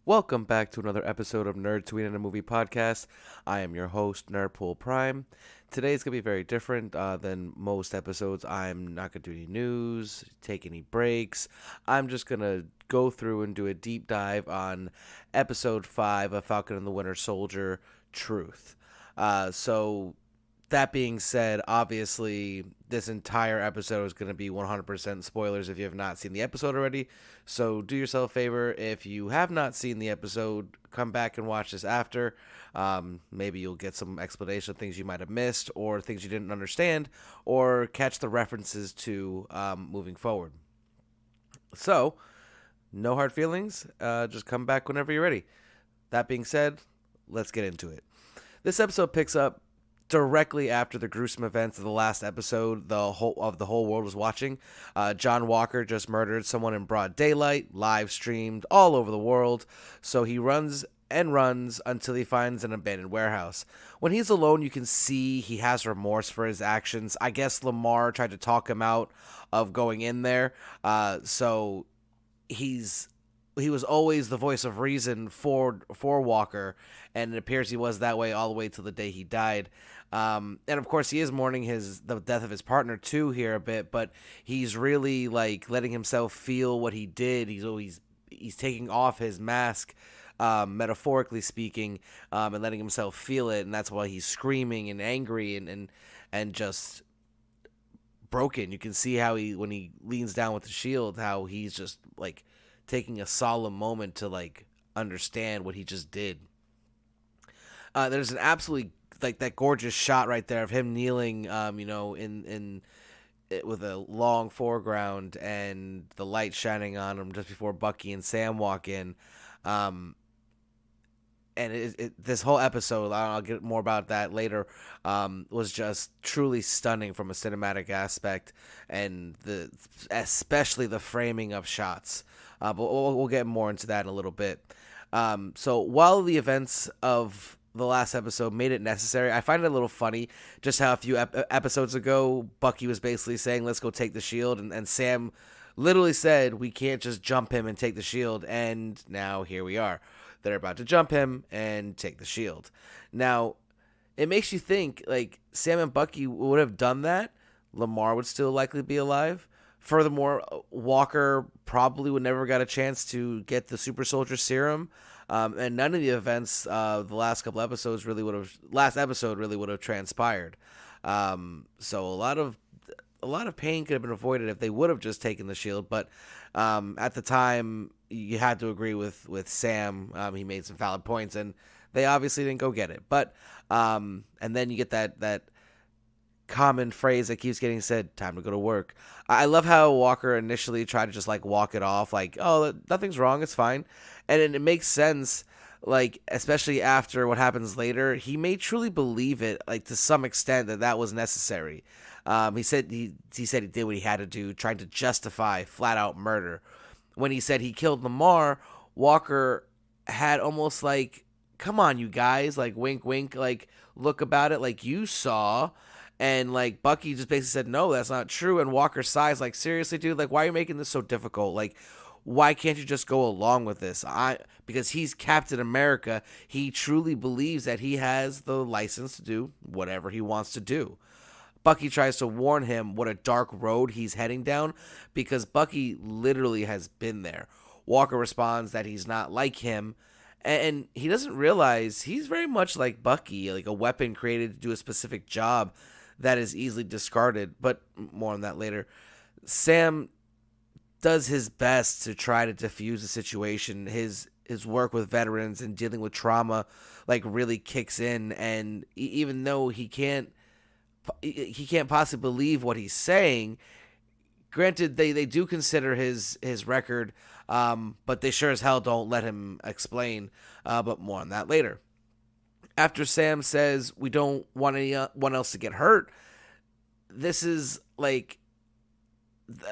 Welcome back to another episode of Nerd Tweet and a Movie Podcast. I am your host, Nerdpool Prime. Today's going to be very different than most episodes. I'm not going to do any news, take any breaks. I'm just going to go through and do a deep dive on episode 5 of Falcon and the Winter Soldier, Truth. So that being said, obviously, this entire episode is going to be 100% spoilers if you have not seen the episode already. So do yourself a favor. If you have not seen the episode, come back and watch this after. Maybe you'll get some explanation of things you might have missed or things you didn't understand or catch the references to moving forward. So, no hard feelings. Just come back whenever you're ready. That being said, let's get into it. This episode picks up directly after the gruesome events of the last episode the whole world was watching. John Walker just murdered someone in broad daylight, live streamed all over the world. So he runs and runs until he finds an abandoned warehouse. When he's alone, you can see he has remorse for his actions. I guess Lamar tried to talk him out of going in there. So he was always the voice of reason for Walker, and it appears he was that way all the way till the day he died. And of course, he is mourning the death of his partner too here a bit, but he's really like letting himself feel what he did. He's taking off his mask, metaphorically speaking, and letting himself feel it, and that's why he's screaming and angry and just broken. You can see how when he leans down with the shield, how he's just like taking a solemn moment to like understand what he just did. There's an absolutely like that gorgeous shot right there of him kneeling, in with a long foreground and the light shining on him just before Bucky and Sam walk in. And this whole episode, I'll get more about that later, was just truly stunning from a cinematic aspect, and especially the framing of shots. But we'll get more into that in a little bit. So while the events of the last episode made it necessary, I find it a little funny just how a few episodes ago, Bucky was basically saying, let's go take the shield, and Sam literally said, we can't just jump him and take the shield, and now here we are. They're about to jump him and take the shield. Now, it makes you think, like, Sam and Bucky would have done that, Lamar would still likely be alive. Furthermore, Walker probably would never got a chance to get the super soldier serum. And none of the events the last episode really would have transpired. So a lot of pain could have been avoided if they would have just taken the shield. But at the time, you had to agree with Sam. He made some valid points, and they obviously didn't go get it. But and then you get that common phrase that keeps getting said, time to go to work. I love how Walker initially tried to just like walk it off, like, oh, nothing's wrong, it's fine. And it makes sense, like, especially after what happens later, he may truly believe it, like, to some extent that was necessary. He said he did what he had to do, trying to justify flat out murder. When he said he killed Lamar, Walker had almost like, come on, you guys, like, wink, wink, like, look about it, like, you saw. And, like, Bucky just basically said, no, that's not true. And Walker sighs, like, seriously, dude? Like, why are you making this so difficult? Like, why can't you just go along with this? Because he's Captain America. He truly believes that he has the license to do whatever he wants to do. Bucky tries to warn him what a dark road he's heading down because Bucky literally has been there. Walker responds that he's not like him. And he doesn't realize he's very much like Bucky, like a weapon created to do a specific job that is easily discarded, but more on that later. Sam does his best to try to diffuse the situation. His work with veterans and dealing with trauma like really kicks in, and even though he can't possibly believe what he's saying, granted they do consider his record, but they sure as hell don't let him explain, but more on that later. After Sam says we don't want anyone else to get hurt, this is like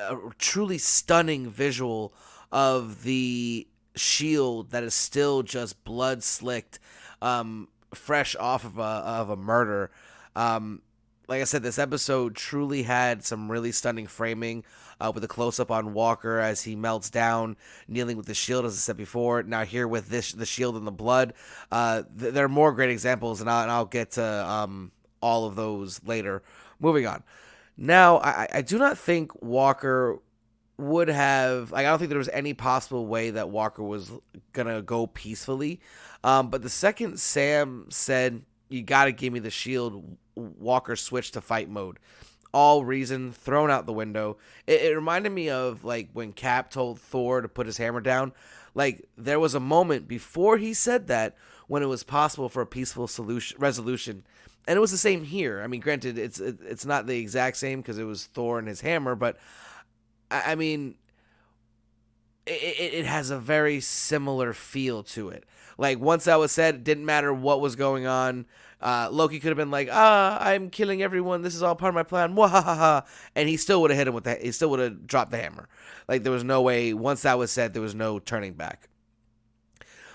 a truly stunning visual of the shield that is still just blood slicked, fresh off of a murder. like I said, this episode truly had some really stunning framing with a close up on Walker as he melts down, kneeling with the shield, as I said before. Now here with the shield and the blood, there are more great examples, and I'll get to all of those later. Moving on. Now, I do not think Walker would have, like, I don't think there was any possible way that Walker was gonna go peacefully. But the second Sam said, "You gotta give me the shield," Walker switched to fight mode. All reason thrown out the window. It reminded me of like when Cap told Thor to put his hammer down. Like there was a moment before he said that when it was possible for a peaceful resolution, and it was the same here. I mean, granted, it's not the exact same because it was Thor and his hammer, but I mean, it has a very similar feel to it. Like once that was said, it didn't matter what was going on. Loki could have been like, I'm killing everyone. This is all part of my plan. Wahaha. And he still would have hit him with he still would have dropped the hammer. Like there was no way, once that was said, there was no turning back.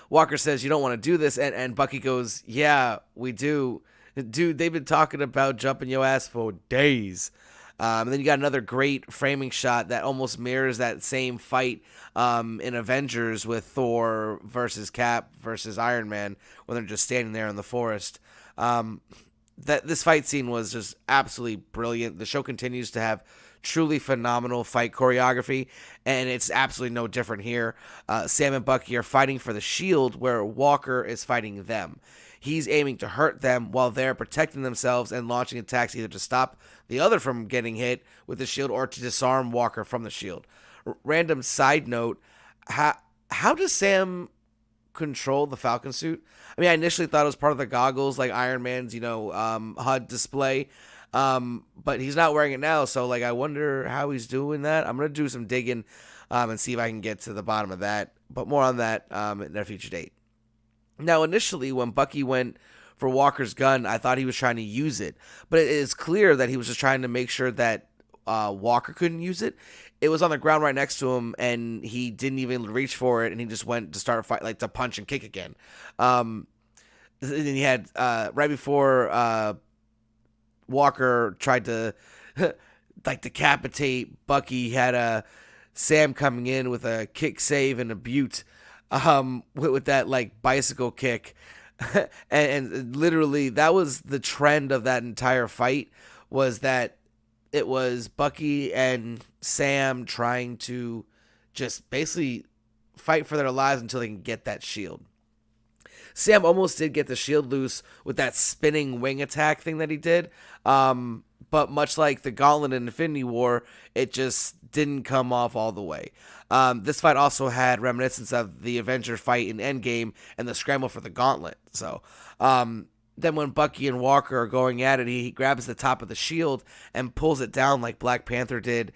Walker says, "You don't want to do this." And Bucky goes, "Yeah, we do. Dude, they've been talking about jumping your ass for days." And then you got another great framing shot that almost mirrors that same fight in Avengers with Thor versus Cap versus Iron Man when they're just standing there in the forest. That this fight scene was just absolutely brilliant. The show continues to have truly phenomenal fight choreography, and it's absolutely no different here. Sam and Bucky are fighting for the shield where Walker is fighting them. He's aiming to hurt them while they're protecting themselves and launching attacks either to stop the other from getting hit with the shield or to disarm Walker from the shield. Random side note, how does Sam control the Falcon suit? I mean, I initially thought it was part of the goggles, like Iron Man's, HUD display. But he's not wearing it now, so like I wonder how he's doing that. I'm gonna do some digging and see if I can get to the bottom of that. But more on that at a future date. Now, initially, when Bucky went for Walker's gun, I thought he was trying to use it. But it is clear that he was just trying to make sure that Walker couldn't use it. It was on the ground right next to him, and he didn't even reach for it, and he just went to start a fight, like to punch and kick again. And then he had, right before Walker tried to, like, decapitate Bucky, he had Sam coming in with a kick save and a butte. With that like bicycle kick, and literally that was the trend of that entire fight, was that it was Bucky and Sam trying to just basically fight for their lives until they can get that shield. Sam almost did get the shield loose with that spinning wing attack thing that he did, but much like the Gauntlet in Infinity War, it just didn't come off all the way. This fight also had reminiscence of the Avenger fight in Endgame and the scramble for the Gauntlet. So then when Bucky and Walker are going at it, he grabs the top of the shield and pulls it down like Black Panther did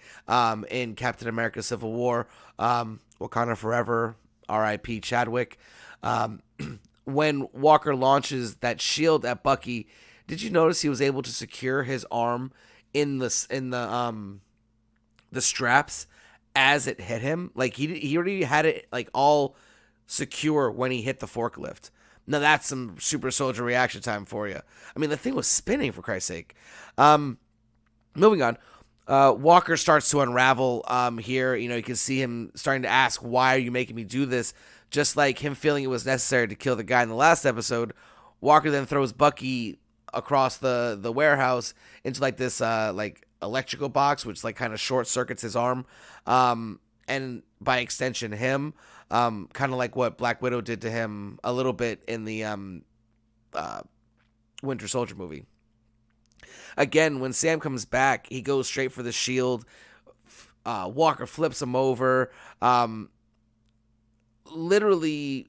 in Captain America Civil War. Wakanda Forever, R.I.P. Chadwick. When Walker launches that shield at Bucky, did you notice he was able to secure his arm in the straps as it hit him? Like he already had it like all secure when he hit the forklift. Now that's some super soldier reaction time for you. I mean, the thing was spinning, for Christ's sake. Moving on. Walker starts to unravel here. You can see him starting to ask, "Why are you making me do this?" Just like him feeling it was necessary to kill the guy in the last episode. Walker then throws Bucky across the warehouse into like this like electrical box, which like kind of short circuits his arm, and by extension him, kind of like what Black Widow did to him a little bit in the Winter Soldier movie. Again, when Sam comes back, he goes straight for the shield. Walker flips him over. Literally,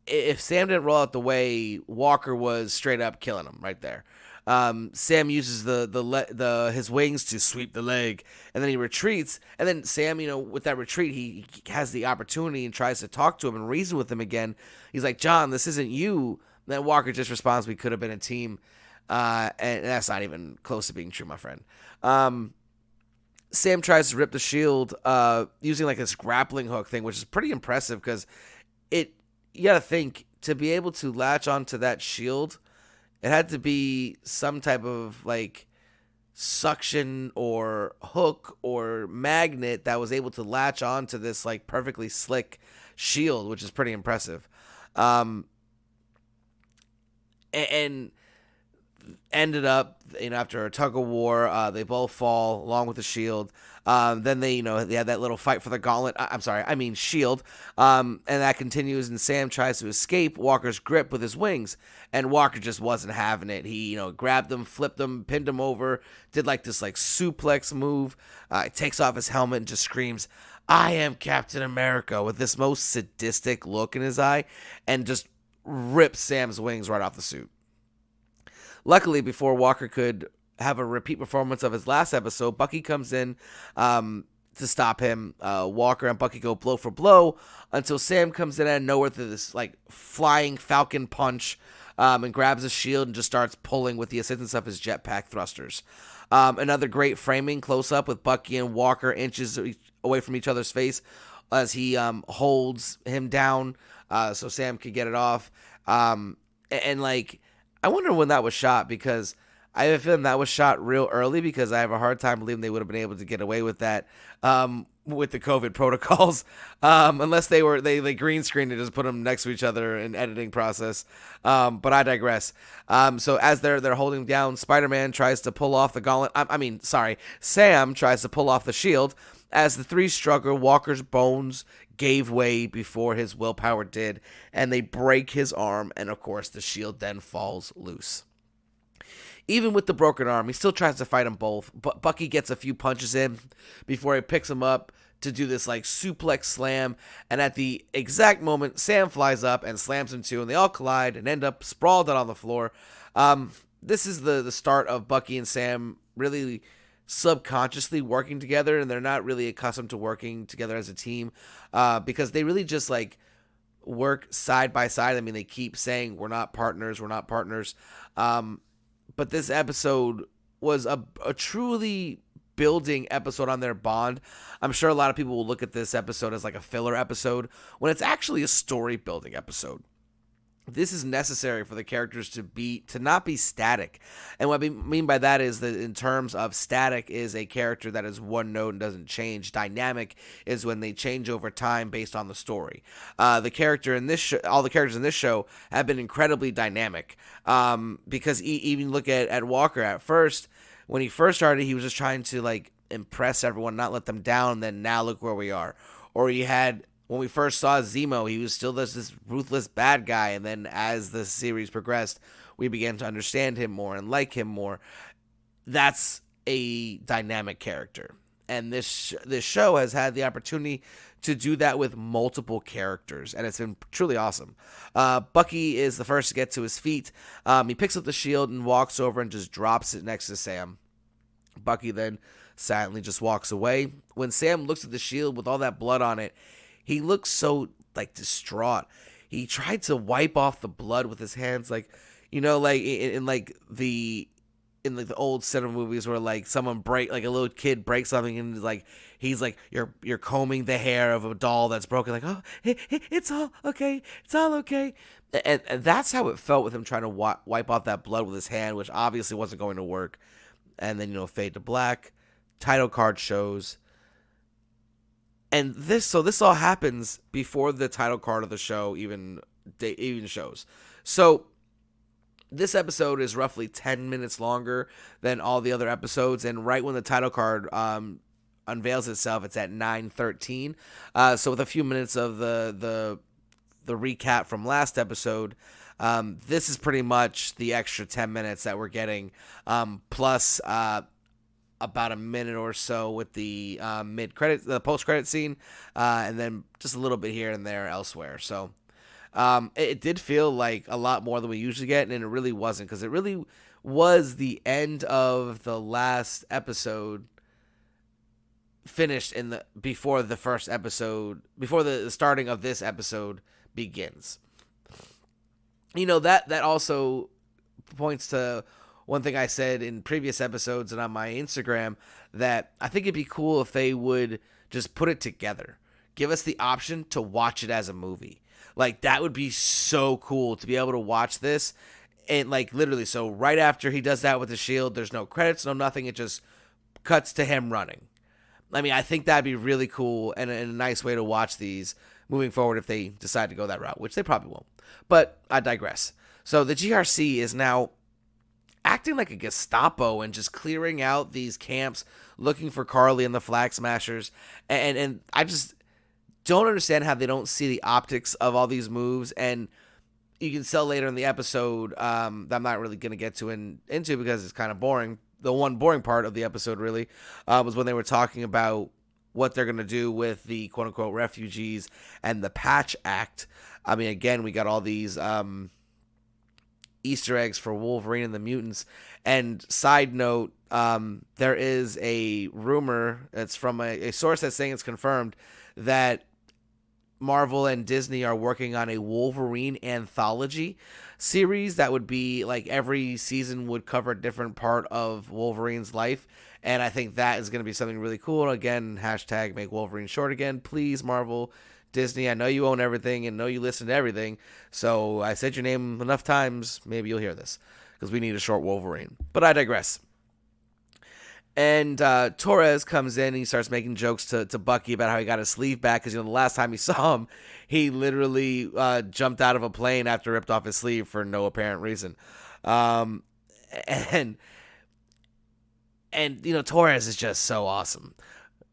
if Sam didn't roll out the way, Walker was straight up killing him right there. Sam uses his wings to sweep the leg, and then he retreats. And then Sam, with that retreat, he has the opportunity and tries to talk to him and reason with him again. He's like, "John, this isn't you." And then Walker just responds, "We could have been a team," and that's not even close to being true, my friend. Sam tries to rip the shield using like this grappling hook thing, which is pretty impressive because you got to think, to be able to latch onto that shield, it had to be some type of like suction or hook or magnet that was able to latch onto this like perfectly slick shield, which is pretty impressive. And ended up, after a tug of war, they both fall along with the shield. Then they had that little fight for the gauntlet. Shield. And that continues, and Sam tries to escape Walker's grip with his wings, and Walker just wasn't having it. He, grabbed him, flipped him, pinned him over, did like this like suplex move. Takes off his helmet and just screams, "I am Captain America," with this most sadistic look in his eye, and just rips Sam's wings right off the suit. Luckily, before Walker could have a repeat performance of his last episode, Bucky comes in to stop him. Walker and Bucky go blow for blow until Sam comes in out of nowhere with this like flying Falcon punch and grabs a shield and just starts pulling with the assistance of his jetpack thrusters. Another great framing close up with Bucky and Walker inches away from each other's face as he holds him down so Sam could get it off. I wonder when that was shot, because I have a feeling that was shot real early, because I have a hard time believing they would have been able to get away with that with the COVID protocols, unless they green screened and just put them next to each other in editing process. But I digress. So as they're holding down, Spider-Man tries to pull off the gauntlet. Sam tries to pull off the shield. As the three struggle, Walker's bones gave way before his willpower did, and they break his arm, and of course the shield then falls loose. Even with the broken arm, he still tries to fight them both, but Bucky gets a few punches in before he picks him up to do this like suplex slam, and at the exact moment, Sam flies up and slams him too, and they all collide and end up sprawled out on the floor. This is the start of Bucky and Sam really subconsciously working together, and they're not really accustomed to working together as a team because they really just like work side by side. I mean, they keep saying we're not partners. But this episode was a truly building episode on their bond. I'm sure a lot of people will look at this episode as like a filler episode when it's actually a story building episode. This is necessary for the characters to not be static. And what I mean by that is that in terms of static is a character that is one note and doesn't change. Dynamic is when they change over time based on the story. All the characters in this show have been incredibly dynamic. Because even look at Walker at first, when he first started, he was just trying to like impress everyone, not let them down. Then now look where we are. Or you had, when we first saw Zemo, he was still this ruthless bad guy, and then as the series progressed, we began to understand him more and like him more. That's a dynamic character, and this show has had the opportunity to do that with multiple characters, and it's been truly awesome. Bucky is the first to get to his feet. He picks up the shield and walks over and just drops it next to Sam. Bucky then silently just walks away. When Sam looks at the shield with all that blood on it, he looks so like distraught. He tried to wipe off the blood with his hands, like like in the old cinema movies where like someone like a little kid breaks something and he's like you're combing the hair of a doll that's broken, like, oh, it's all okay, and that's how it felt with him trying to wipe off that blood with his hand, which obviously wasn't going to work. And then fade to black, title card shows. And this all happens before the title card of the show even shows. So this episode is roughly 10 minutes longer than all the other episodes, and right when the title card unveils itself, it's at 9:13. So with a few minutes of the recap from last episode, this is pretty much the extra 10 minutes that we're getting, plus about a minute or so with the the post-credit scene, and then just a little bit here and there elsewhere. So it did feel like a lot more than we usually get, and it really wasn't, because it really was the end of the last episode finished before the first episode, before the starting of this episode begins. That also points to one thing I said in previous episodes and on my Instagram, that I think it'd be cool if they would just put it together. Give us the option to watch it as a movie. Like, that would be so cool to be able to watch this And like literally, so right after he does that with the shield, there's no credits, no nothing. It just cuts to him running. I mean, I think that'd be really cool and a nice way to watch these moving forward if they decide to go that route, which they probably won't. But I digress. So the GRC is now acting like a Gestapo and just clearing out these camps, looking for Carly and the Flag Smashers. And I just don't understand how they don't see the optics of all these moves. And you can tell later in the episode that I'm not really going to get into because it's kind of boring. The one boring part of the episode really was when they were talking about what they're going to do with the quote-unquote refugees and the Patch Act. I mean, again, we got all these Easter eggs for Wolverine and the mutants. And side note, there is a rumor, it's from a source that's saying it's confirmed, that Marvel and Disney are working on a Wolverine anthology series that would be like every season would cover a different part of Wolverine's life. And I think that is going to be something really cool. Again, hashtag make Wolverine short again. Please, Marvel, Disney, I know you own everything and know you listen to everything. So I said your name enough times. Maybe you'll hear this because we need a short Wolverine. But I digress. And Torres comes in and he starts making jokes to Bucky about how he got his sleeve back because, the last time he saw him, he literally jumped out of a plane after ripped off his sleeve for no apparent reason. And Torres is just so awesome.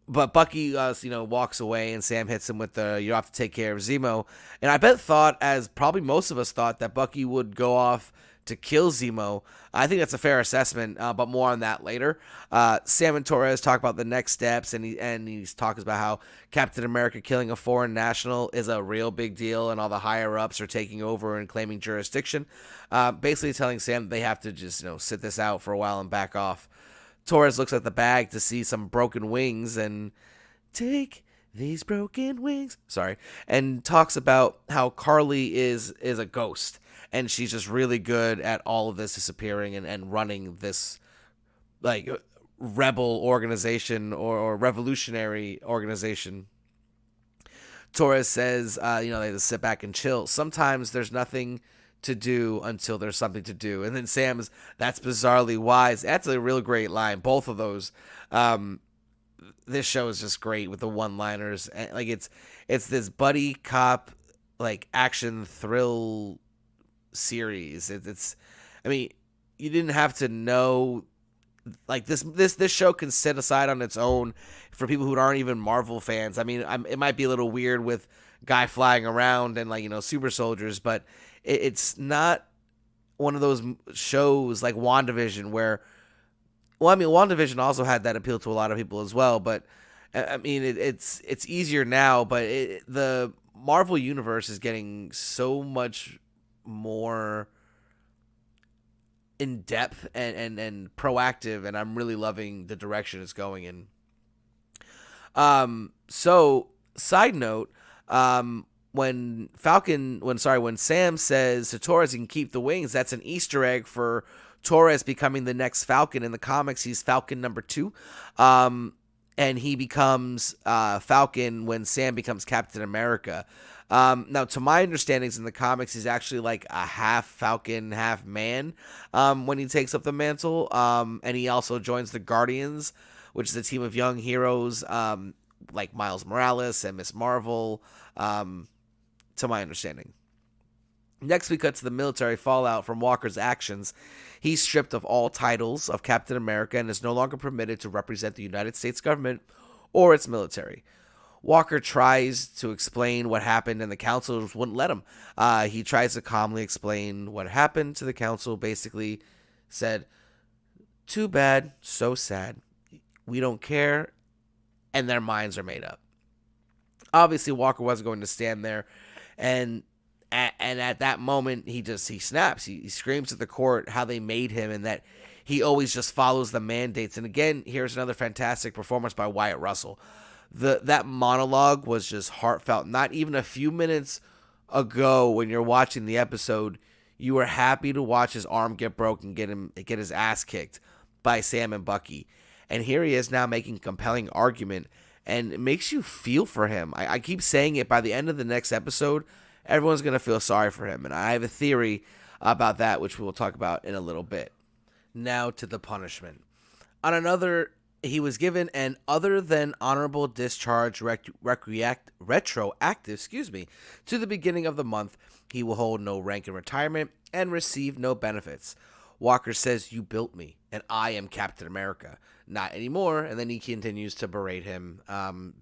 But Bucky, walks away and Sam hits him with the, you have to take care of Zemo. And I thought, as probably most of us thought, that Bucky would go off to kill Zemo. I think that's a fair assessment, but more on that later. Sam and Torres talk about the next steps, and he talks about how Captain America killing a foreign national is a real big deal, and all the higher-ups are taking over and claiming jurisdiction. Basically telling Sam that they have to just sit this out for a while and back off. Torres looks at the bag to see some broken wings and take these broken wings. Sorry. And talks about how Carly is a ghost. And she's just really good at all of this disappearing and running this like rebel organization or revolutionary organization. Torres says, they have to sit back and chill. Sometimes there's nothing to do until there's something to do. And then Sam's, that's bizarrely wise. That's a real great line. Both of those. This show is just great with the one-liners. Like it's this buddy cop like action thrill series. I mean, you didn't have to know like this show can sit aside on its own for people who aren't even Marvel fans. I mean, it might be a little weird with guy flying around and like super soldiers, but it's not one of those shows like WandaVision where, well, I mean, WandaVision also had that appeal to a lot of people as well, but I mean, it's easier now, but the Marvel universe is getting so much more in depth and proactive, and I'm really loving the direction it's going in. So side note, when Sam says to Torres he can keep the wings, that's an Easter egg for Torres becoming the next Falcon. In the comics, he's Falcon number 2. And he becomes Falcon when Sam becomes Captain America. Now, to my understandings in the comics, he's actually like a half Falcon, half man when he takes up the mantle. And he also joins the Guardians, which is a team of young heroes like Miles Morales and Ms. Marvel, to my understanding. Next, we cut to the military fallout from Walker's actions. He's stripped of all titles of Captain America and is no longer permitted to represent the United States government or its military. Walker tries to explain what happened and the council wouldn't let him. He tries to calmly explain what happened to the council, basically said, too bad, so sad. We don't care, and their minds are made up. Obviously, Walker wasn't going to stand there, and at that moment, he snaps. He screams at the court how they made him and that he always just follows the mandates. And again, here's another fantastic performance by Wyatt Russell. That monologue was just heartfelt. Not even a few minutes ago when you're watching the episode, you were happy to watch his arm get broken, get his ass kicked by Sam and Bucky. And here he is now making a compelling argument, and it makes you feel for him. I keep saying it, by the end of the next episode, everyone's going to feel sorry for him. And I have a theory. about that, which we will talk about in a little bit. Now to the punishment. On another, he was given an other than honorable discharge retroactive, to the beginning of the month. He will hold no rank in retirement and receive no benefits. Walker says, "You built me, and I am Captain America." Not anymore. And then he continues to berate him,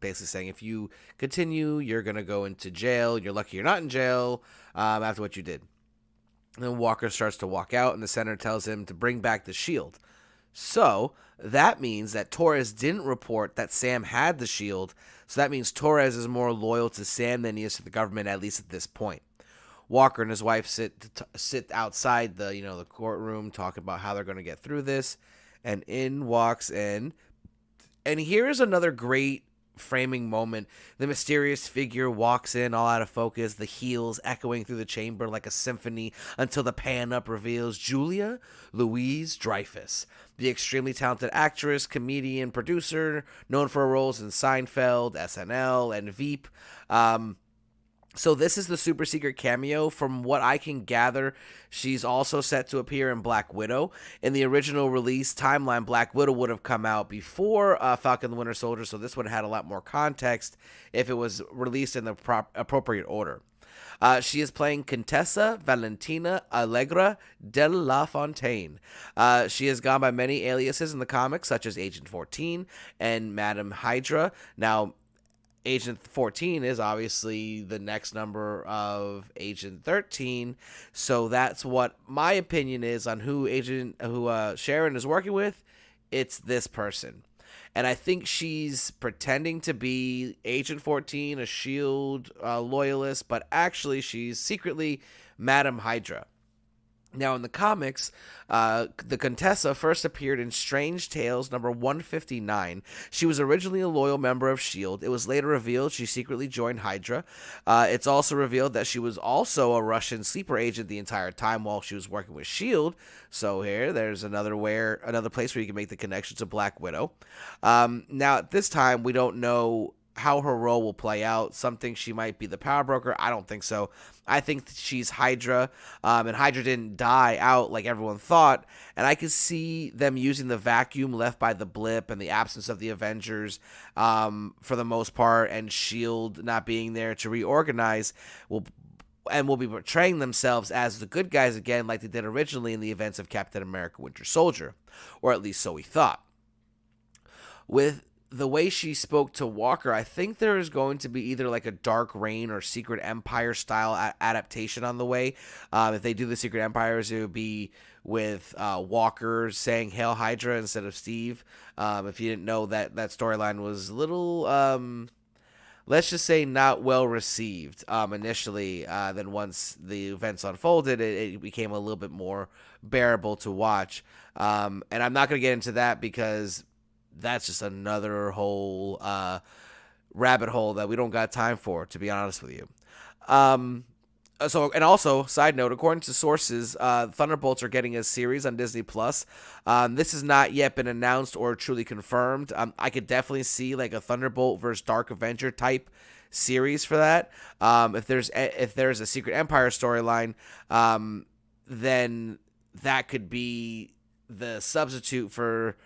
basically saying, if you continue, you're going to go into jail. You're lucky you're not in jail after what you did. And then Walker starts to walk out, and the senator tells him to bring back the shield. So that means that Torres didn't report that Sam had the shield. So that means Torres is more loyal to Sam than he is to the government, at least at this point. Walker and his wife sit outside the courtroom talking about how they're going to get through this, and here is another great framing moment. The mysterious figure walks in all out of focus, the heels echoing through the chamber like a symphony, until the pan up reveals Julia Louise Dreyfus, the extremely talented actress, comedian, producer, known for her roles in Seinfeld, SNL, and Veep. So this is the super secret cameo. From what I can gather, she's also set to appear in Black Widow. In the original release timeline, Black Widow would have come out before Falcon the Winter Soldier, so this would have had a lot more context if it was released in the appropriate order. She is playing Contessa Valentina Allegra de la Fontaine. She has gone by many aliases in the comics, such as Agent 14 and Madam Hydra. Now, Agent 14 is obviously the next number of Agent 13, so that's what my opinion is on who Sharon is working with. It's this person. And I think she's pretending to be Agent 14, a S.H.I.E.L.D. Loyalist, but actually she's secretly Madam Hydra. Now, in the comics, the Contessa first appeared in Strange Tales number 159. She was originally a loyal member of S.H.I.E.L.D. It was later revealed she secretly joined Hydra. It's also revealed that she was also a Russian sleeper agent the entire time while she was working with S.H.I.E.L.D. So there's another place where you can make the connection to Black Widow. Now, at this time, we don't know how her role will play out. Some think she might be the power broker. I don't think so. I think she's Hydra, and Hydra didn't die out like everyone thought, and I could see them using the vacuum left by the blip and the absence of the Avengers for the most part, and S.H.I.E.L.D. not being there to reorganize will be portraying themselves as the good guys again like they did originally in the events of Captain America Winter Soldier, or at least so we thought. With the way she spoke to Walker, I think there is going to be either like a Dark Reign or Secret Empire style adaptation on the way. If they do the Secret Empires, it would be with Walker saying "Hail Hydra" instead of Steve. If you didn't know, that storyline was a little, let's just say, not well received initially. Then once the events unfolded, it became a little bit more bearable to watch. And I'm not going to get into that because that's just another whole rabbit hole that we don't got time for, to be honest with you. Also, side note, according to sources, Thunderbolts are getting a series on Disney Plus. This has not yet been announced or truly confirmed. I could definitely see like a Thunderbolt versus Dark Avenger type series for that. If there's a Secret Empire storyline, then that could be the substitute for.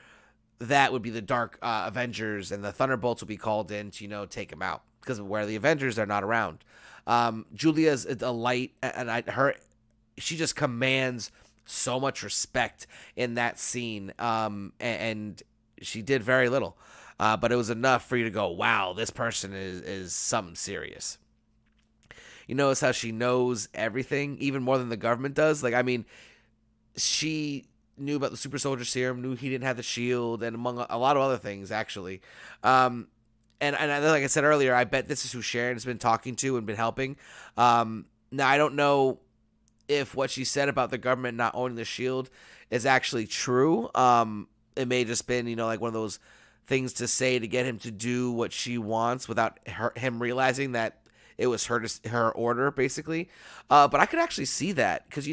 That would be the Dark Avengers, and the Thunderbolts will be called in to, take them out. Because where the Avengers are not around. Julia's a delight, and she just commands so much respect in that scene, and she did very little. But it was enough for you to go, wow, this person is something serious. You notice how she knows everything, even more than the government does? She knew about the super soldier serum, knew he didn't have the shield, and among a lot of other things, actually. And like I said earlier, I bet this is who Sharon has been talking to and been helping. Now, I don't know if what she said about the government not owning the shield is actually true. It may have just been, like one of those things to say to get him to do what she wants without him realizing that it was her order, basically. But I could actually see that because,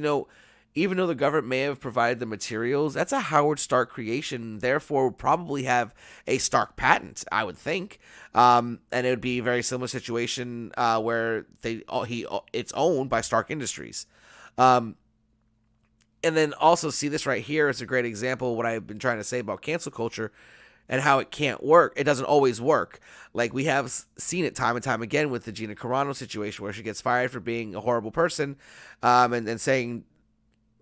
even though the government may have provided the materials, that's a Howard Stark creation, therefore would probably have a Stark patent, I would think. And it would be a very similar situation where it's owned by Stark Industries. And then also see this right here is a great example of what I've been trying to say about cancel culture and how it can't work. It doesn't always work. Like we have seen it time and time again with the Gina Carano situation where she gets fired for being a horrible person, and saying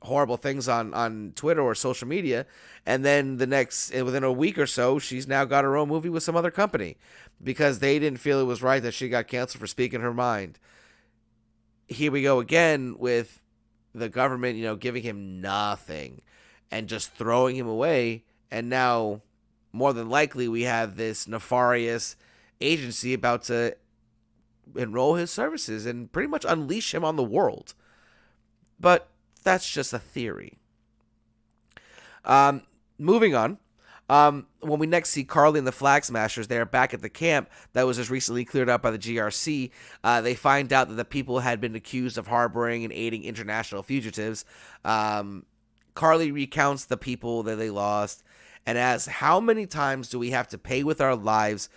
horrible things on Twitter or social media, and then within a week or so, she's now got her own movie with some other company because they didn't feel it was right that she got canceled for speaking her mind. Here we go again with the government, giving him nothing and just throwing him away, and now more than likely we have this nefarious agency about to enroll his services and pretty much unleash him on the world. But that's just a theory. Moving on. When we next see Carly and the Flag Smashers, they're back at the camp that was just recently cleared up by the GRC. They find out that the people had been accused of harboring and aiding international fugitives. Carly recounts the people that they lost and asks, how many times do we have to pay with our lives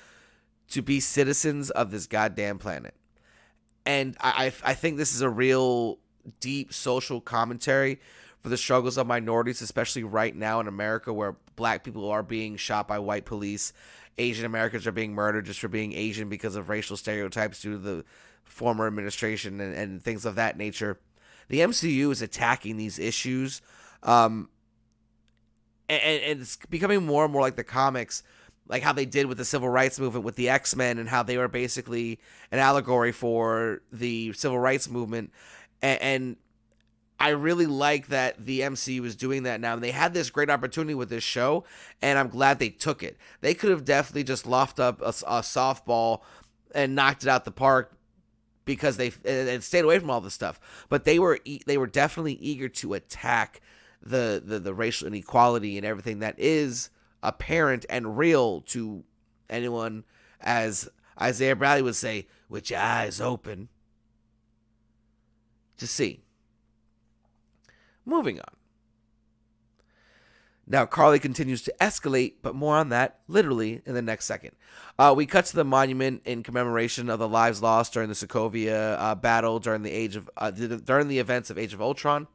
to be citizens of this goddamn planet? And I think this is a real deep social commentary for the struggles of minorities, especially right now in America where black people are being shot by white police. Asian Americans are being murdered just for being Asian because of racial stereotypes due to the former administration and things of that nature. The MCU is attacking these issues, and it's becoming more and more like the comics, like how they did with the civil rights movement with the X-Men and how they were basically an allegory for the civil rights movement. And I really like that the MCU is doing that now. And they had this great opportunity with this show, and I'm glad they took it. They could have definitely just lofted up a softball and knocked it out the park because they stayed away from all this stuff. But they were definitely eager to attack the racial inequality and everything that is apparent and real to anyone, as Isaiah Bradley would say, with your eyes open to see. Moving on. Now, Carly continues to escalate, but more on that literally in the next second. We cut to the monument in commemoration of the lives lost during the Sokovia battle during the events of Age of Ultron.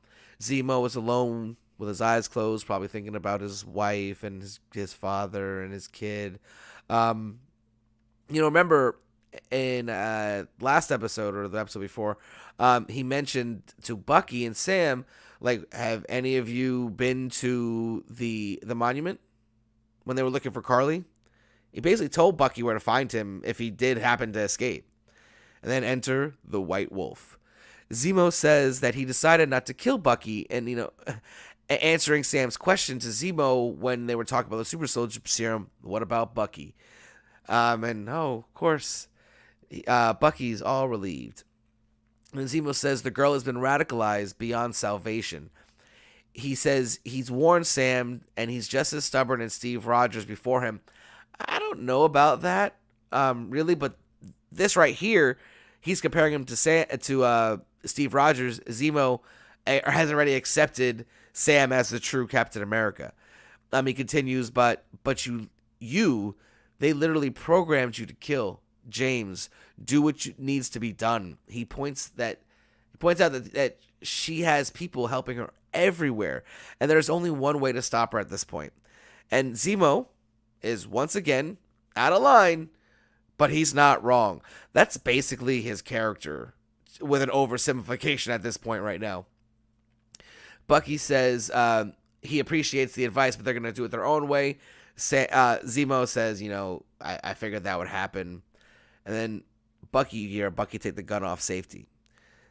Zemo was alone with his eyes closed, probably thinking about his wife and his father and his kid. Remember in last episode or the episode before, he mentioned to Bucky and Sam, like, have any of you been to the monument when they were looking for Carly? He basically told Bucky where to find him if he did happen to escape. And then enter the White Wolf. Zemo says that he decided not to kill Bucky, and answering Sam's question to Zemo when they were talking about the super soldier serum, what about Bucky? Of course, Bucky's all relieved. And Zemo says the girl has been radicalized beyond salvation. He says he's warned Sam, and he's just as stubborn as Steve Rogers before him. I don't know about that, really, but this right here, he's comparing him to Steve Rogers. Zemo has already accepted Sam as the true Captain America. He continues, but you, they literally programmed you to kill. James, do what needs to be done. He points out that she has people helping her everywhere, and there's only one way to stop her at this point. And Zemo is once again out of line, but he's not wrong. That's basically his character with an oversimplification at this point right now. Bucky says he appreciates the advice, but they're going to do it their own way. Zemo says, I figured that would happen. And then Bucky take the gun off safety.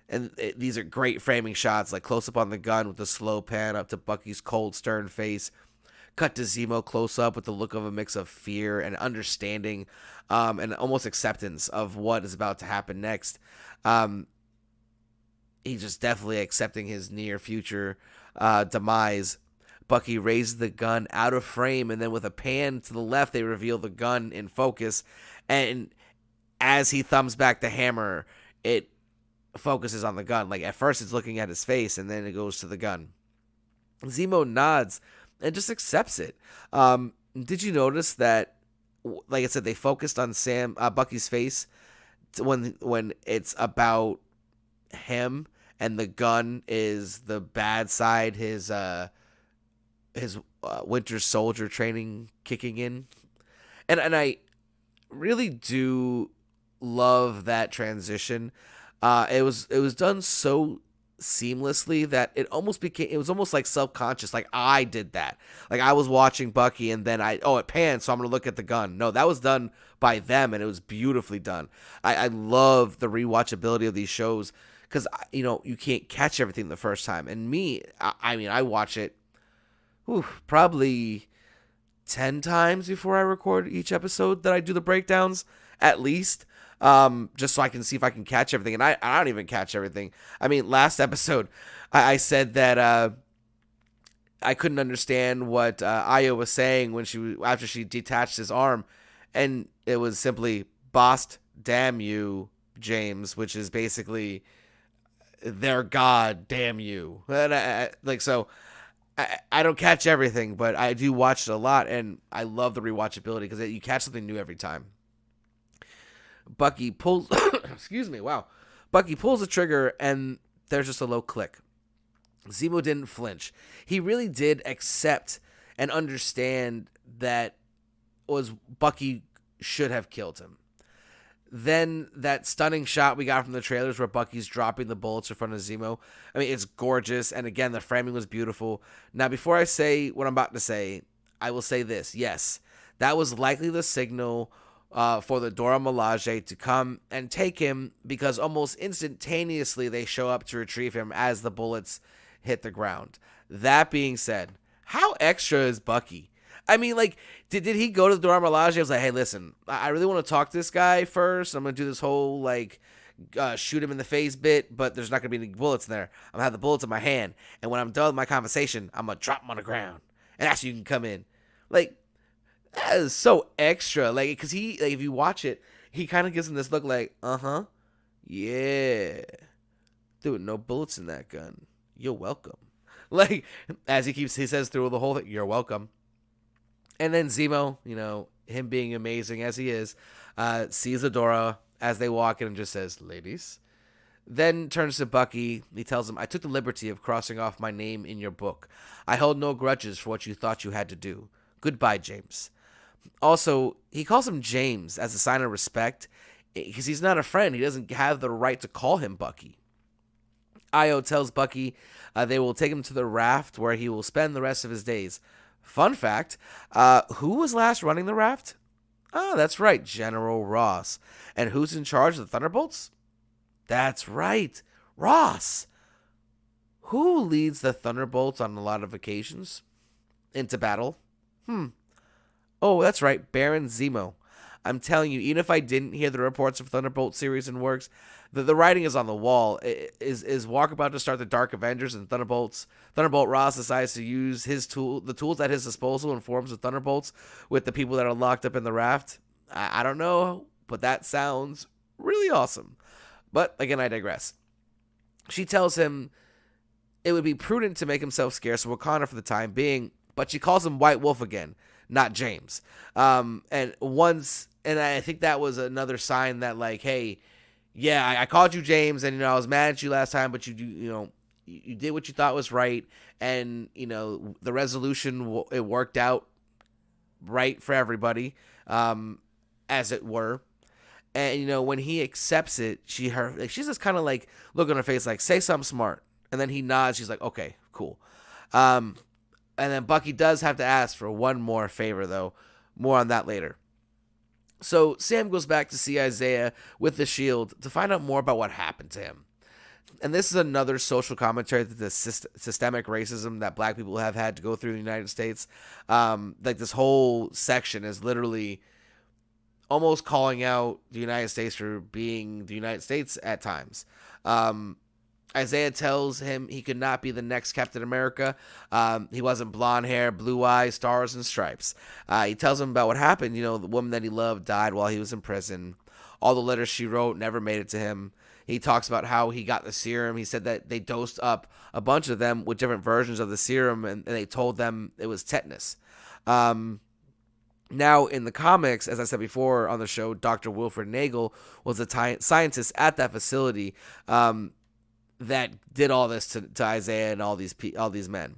And these are great framing shots, like close up on the gun with the slow pan up to Bucky's cold, stern face. Cut to Zemo close up with the look of a mix of fear and understanding, and almost acceptance of what is about to happen next. He's just definitely accepting his near future demise. Bucky raises the gun out of frame, and then with a pan to the left, they reveal the gun in focus. And as he thumbs back the hammer, it focuses on the gun. Like, at first it's looking at his face, and then it goes to the gun. Zemo nods and just accepts it. Did you notice that, like I said, they focused on Bucky's face when it's about him, and the gun is the bad side. His Winter Soldier training kicking in, and I really do love that transition. It was done so seamlessly that it was almost like subconscious, like I did that, like I was watching Bucky and then it panned, so I'm gonna look at the gun. No, that was done by them and it was beautifully done. I love the rewatchability of these shows because you can't catch everything the first time, and I mean I watch it probably 10 times before I record each episode that I do the breakdowns, at least. Just so I can see if I can catch everything. And I don't even catch everything. I mean, last episode, I said that I couldn't understand what Io was saying after she detached his arm. And it was simply, "Bossed, damn you, James," which is basically, "Their God, damn you." And I don't catch everything, but I do watch it a lot, and I love the rewatchability because you catch something new every time. Bucky pulls excuse me, wow. Bucky pulls the trigger and there's just a low click. Zemo didn't flinch. He really did accept and understand that was Bucky should have killed him. Then that stunning shot we got from the trailers where Bucky's dropping the bullets in front of Zemo. I mean, it's gorgeous, and again, the framing was beautiful. Now, before I say what I'm about to say, I will say this. Yes, that was likely the signal for the Dora Milaje to come and take him, because almost instantaneously they show up to retrieve him as the bullets hit the ground. That being said, how extra is Bucky? I mean, like, did he go to the Dora Milaje? I was like, "Hey, listen, I really want to talk to this guy first. I'm going to do this whole, like, shoot him in the face bit, but there's not going to be any bullets in there. I'm going to have the bullets in my hand, and when I'm done with my conversation, I'm going to drop them on the ground, and that's when you can come in." Like, that is so extra. Like, because if you watch it, he kind of gives him this look like, yeah. Dude, no bullets in that gun. You're welcome. Like, as he says through the whole thing, "You're welcome." And then Zemo, him being amazing as he is, sees Adora as they walk in and just says, "Ladies." Then turns to Bucky. He tells him, "I took the liberty of crossing off my name in your book. I hold no grudges for what you thought you had to do. Goodbye, James." Also, he calls him James as a sign of respect because he's not a friend. He doesn't have the right to call him Bucky. Io tells Bucky they will take him to the raft where he will spend the rest of his days. Fun fact, who was last running the raft? Oh, that's right, General Ross. And who's in charge of the Thunderbolts? That's right, Ross. Who leads the Thunderbolts on a lot of occasions into battle? Oh, that's right, Baron Zemo. I'm telling you, even if I didn't hear the reports of Thunderbolt series and works, the writing is on the wall. Is Walker about to start the Dark Avengers and Thunderbolts? Thunderbolt Ross decides to use the tools at his disposal and forms the Thunderbolts with the people that are locked up in the raft. I don't know, but that sounds really awesome. But again, I digress. She tells him it would be prudent to make himself scarce in Wakanda for the time being, but she calls him White Wolf again, not James. And I think that was another sign that, like, hey, yeah, I called you James, and I was mad at you last time, but you did what you thought was right, and the resolution it worked out right for everybody, as it were. And when he accepts it, she's just kind of like look on her face like, "Say something smart," and then he nods. She's like, "Okay, cool." And then Bucky does have to ask for one more favor, though. More on that later. So Sam goes back to see Isaiah with the shield to find out more about what happened to him. And this is another social commentary to the systemic racism that black people have had to go through in the United States. Like, this whole section is literally almost calling out the United States for being the United States at times. Isaiah tells him he could not be the next Captain America. He wasn't blonde hair, blue eyes, stars, and stripes. He tells him about what happened. The woman that he loved died while he was in prison. All the letters she wrote never made it to him. He talks about how he got the serum. He said that they dosed up a bunch of them with different versions of the serum, and they told them it was tetanus. Now, in the comics, as I said before on the show, Dr. Wilfred Nagel was a scientist at that facility. that did all this to Isaiah and all these men.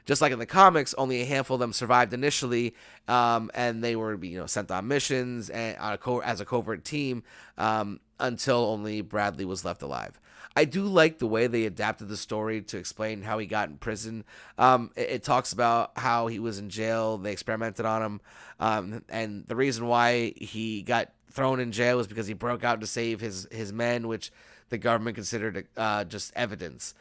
Just like in the comics, only a handful of them survived initially, and they were sent on missions and as a covert team until only Bradley was left alive. I do like the way they adapted the story to explain how he got in prison. It talks about how he was in jail, they experimented on him, and the reason why he got thrown in jail was because he broke out to save his men, which the government considered just evidence.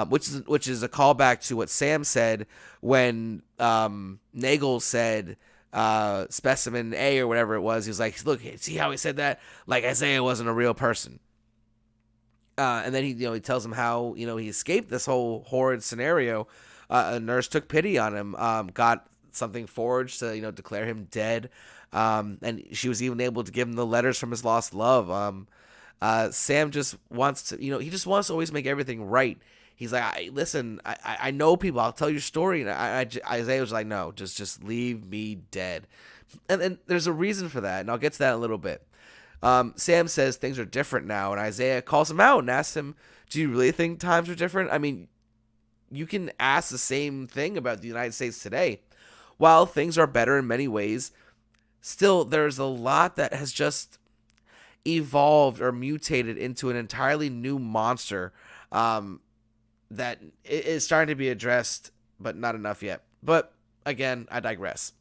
Which is a callback to what Sam said when Nagel said specimen A or whatever it was. He was like, "Look, see how he said that? Like Isaiah wasn't a real person." And then he tells him how he escaped this whole horrid scenario. A nurse took pity on him, got something forged to declare him dead, and she was even able to give him the letters from his lost love. Sam just wants to he just wants to always make everything right. He's like, listen, I know people. I'll tell your story. And Isaiah was like, no, just leave me dead. And there's a reason for that, and I'll get to that in a little bit. Sam says things are different now, and Isaiah calls him out and asks him, do you really think times are different? I mean, you can ask the same thing about the United States today. While things are better in many ways, still there's a lot that has just evolved or mutated into an entirely new monster that is starting to be addressed, but not enough yet. But again, I digress.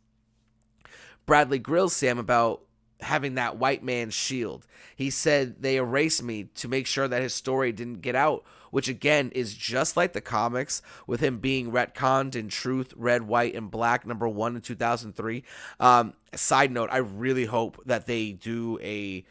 Bradley grills Sam about having that white man's shield. He said they erased me to make sure that his story didn't get out, which again is just like the comics, with him being retconned in Truth, Red, White, and Black #1 in 2003. Side note, I really hope that they do a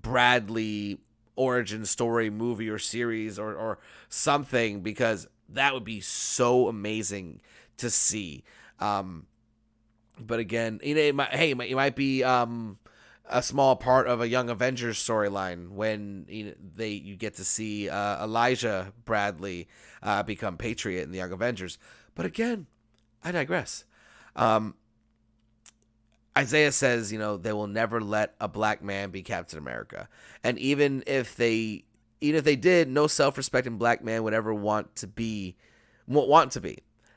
Bradley origin story movie or series or something, because that would be so amazing to see. But again, it might be a small part of a Young Avengers storyline when you get to see Elijah Bradley become Patriot in the Young Avengers. But again, I digress. Isaiah says, they will never let a black man be Captain America. And even if they did, no self-respecting black man would ever want to be.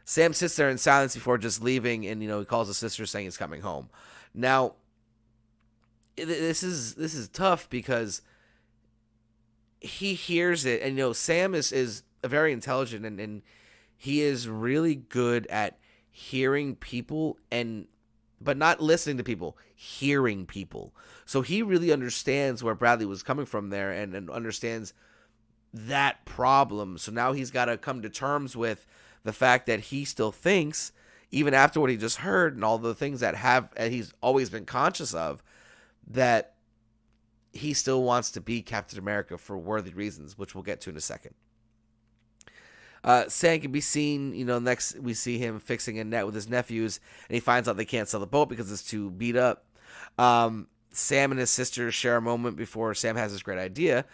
Sam sits there in silence before just leaving, and he calls his sister saying he's coming home. Now, this is tough because he hears it, and Sam is very intelligent, and he is really good at hearing people but not listening to people, hearing people. So he really understands where Bradley was coming from there and understands that problem. So now he's got to come to terms with the fact that he still thinks, even after what he just heard and all the things that he's always been conscious of, that he still wants to be Captain America for worthy reasons, which we'll get to in a second. Sam can be seen, next we see him fixing a net with his nephews, and he finds out they can't sell the boat because it's too beat up. Sam and his sister share a moment before Sam has this great idea.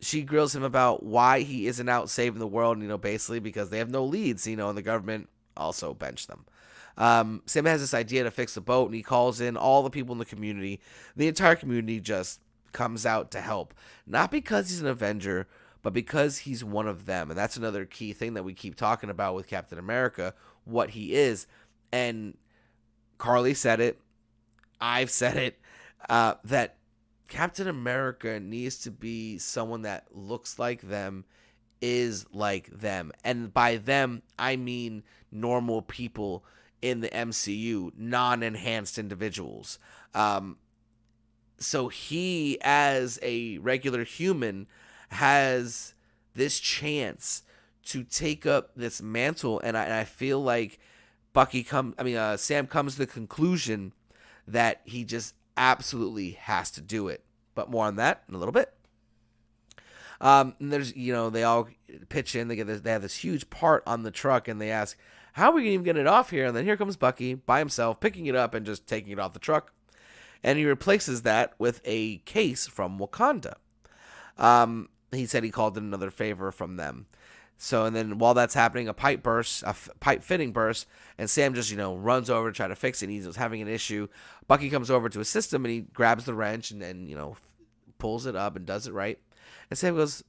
She grills him about why he isn't out saving the world, basically because they have no leads, and the government also benched them. Sam has this idea to fix the boat, and he calls in all the people in the community. The entire community just comes out to help, not because he's an Avenger, but because he's one of them. And that's another key thing that we keep talking about with Captain America, what he is. And Carly said it, I've said it, that Captain America needs to be someone that looks like them, is like them. And by them, I mean normal people in the MCU, non-enhanced individuals. So he, as a regular human, has this chance to take up this mantle, and I feel like Sam comes to the conclusion that he just absolutely has to do it. But more on that in a little bit. And there's they all pitch in. They have this huge part on the truck, and they ask, "How are we gonna even get it off here?" And then here comes Bucky by himself, picking it up and just taking it off the truck, and he replaces that with a case from Wakanda. He said he called in another favor from them. So, and then while that's happening, a pipe fitting bursts, and Sam just, runs over to try to fix it. He's having an issue. Bucky comes over to assist him, and he grabs the wrench and pulls it up and does it right. And Sam goes,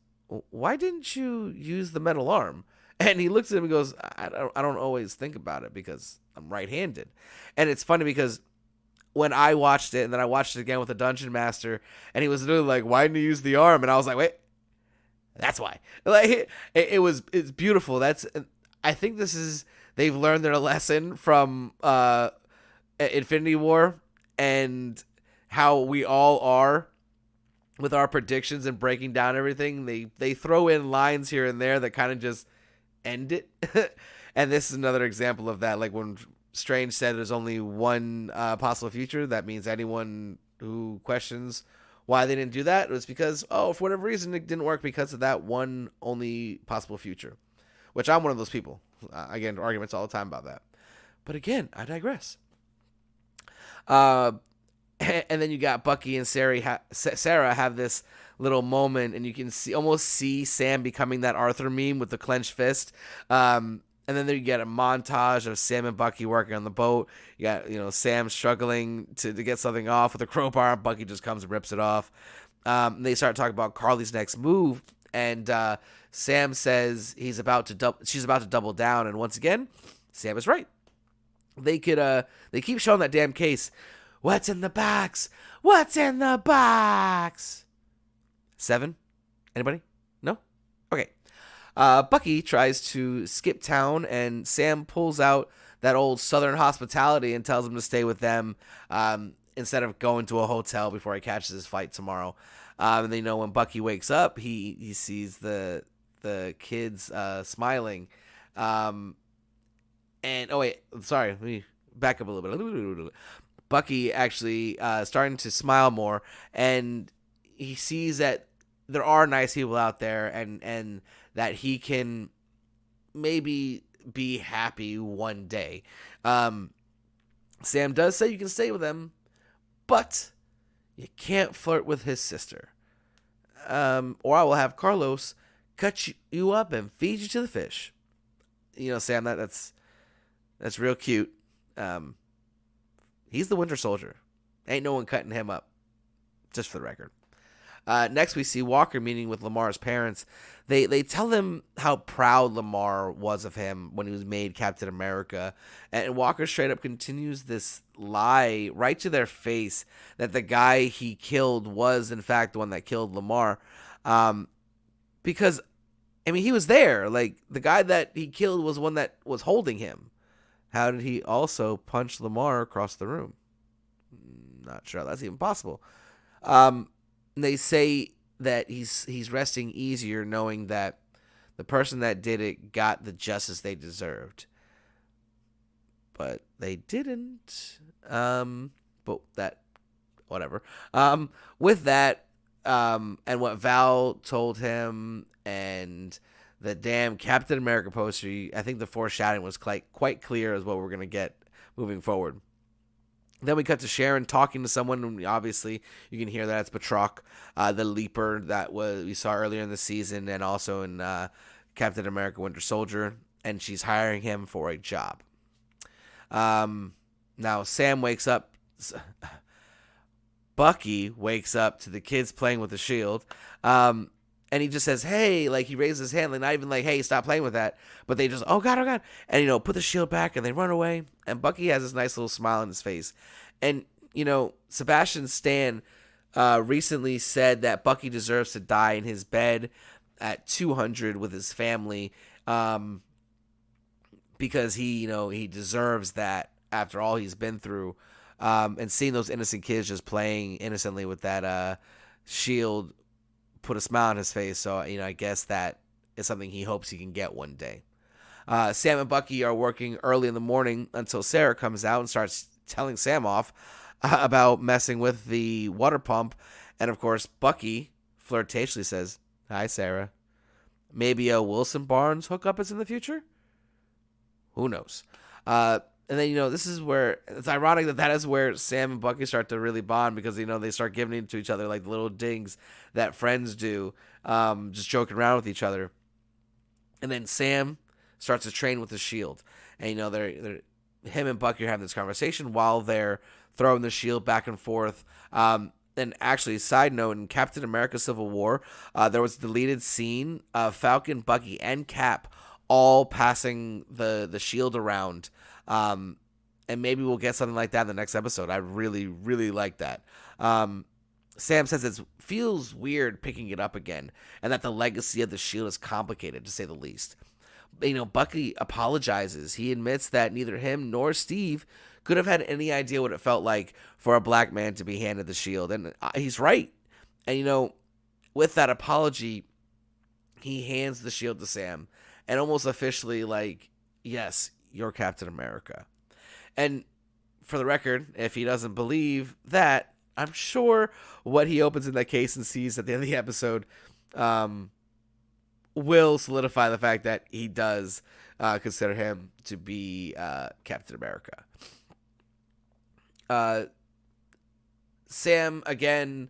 why didn't you use the metal arm? And he looks at him and goes, I don't always think about it because I'm right-handed. And it's funny because when I watched it, and then I watched it again with the Dungeon Master, and he was literally like, why didn't you use the arm? And I was like, wait, that's why. Like it's beautiful. I think they've learned their lesson from Infinity War and how we all are with our predictions and breaking down everything. They throw in lines here and there that kind of just end it. And this is another example of that. Like when Strange said there's only one possible future, that means anyone who questions why they didn't do that, it was because, for whatever reason, it didn't work because of that one only possible future. Which I'm one of those people. Again, arguments all the time about that. But again, I digress. And then you got Bucky and Sarah have this little moment, and you can almost see Sam becoming that Arthur meme with the clenched fist. And then you get a montage of Sam and Bucky working on the boat. You got, Sam struggling to get something off with a crowbar. Bucky just comes and rips it off. They start talking about Carly's next move, and Sam says she's about to double down. And once again, Sam is right. They keep showing that damn case. What's in the box? What's in the box? 7? Anybody? No? Okay. Bucky tries to skip town, and Sam pulls out that old Southern hospitality and tells him to stay with them instead of going to a hotel before he catches his flight tomorrow. And they know when Bucky wakes up, he sees the kids smiling. And oh wait, sorry, let me back up a little bit. Bucky actually starting to smile more, and he sees that there are nice people out there, and that he can maybe be happy one day. Sam does say you can stay with him, but you can't flirt with his sister. Or I will have Carlos cut you up and feed you to the fish. Sam, that's real cute. He's the Winter Soldier. Ain't no one cutting him up. Just for the record. Next, we see Walker meeting with Lamar's parents. They tell him how proud Lamar was of him when he was made Captain America. And Walker straight up continues this lie right to their face that the guy he killed was, in fact, the one that killed Lamar. Because, he was there. Like, the guy that he killed was one that was holding him. How did he also punch Lamar across the room? Not sure how that's even possible. They say that he's resting easier knowing that the person that did it got the justice they deserved. But they didn't. But that, whatever. With that, and what Val told him, and the damn Captain America poster, I think the foreshadowing was quite clear as what we're going to get moving forward. Then we cut to Sharon talking to someone, and obviously you can hear that it's Batroc, the Leaper that we saw earlier in the season, and also in Captain America Winter Soldier, and she's hiring him for a job. Now Sam wakes up. Bucky wakes up to the kids playing with the shield, and he just says, hey, like he raises his hand, like not even like, hey, stop playing with that. But they just, oh God, and put the shield back, and they run away. And Bucky has this nice little smile on his face. And Sebastian Stan recently said that Bucky deserves to die in his bed at 200 with his family, because he deserves that after all he's been through. And seeing those innocent kids just playing innocently with that shield put a smile on his face. So, I guess that is something he hopes he can get one day. Sam and Bucky are working early in the morning until Sarah comes out and starts telling Sam off about messing with the water pump. And, of course, Bucky flirtatiously says, hi, Sarah. Maybe a Wilson Barnes hookup is in the future? Who knows? And then, this is where it's ironic that is where Sam and Bucky start to really bond, because, they start giving it to each other like the little dings that friends do, just joking around with each other. And then Sam starts to train with the shield. And, him and Bucky are having this conversation while they're throwing the shield back and forth. And actually, side note, in Captain America Civil War, there was a deleted scene of Falcon, Bucky, and Cap all passing the shield around. And maybe we'll get something like that in the next episode. I really, really like that. Sam says it feels weird picking it up again, and that the legacy of the shield is complicated, to say the least. Bucky apologizes. He admits that neither him nor Steve could have had any idea what it felt like for a black man to be handed the shield. And he's right. And, with that apology, he hands the shield to Sam and almost officially, like, yes, you're Captain America. And for the record, if he doesn't believe that, I'm sure what he opens in that case and sees at the end of the episode will solidify the fact that he does consider him to be Captain America. Sam again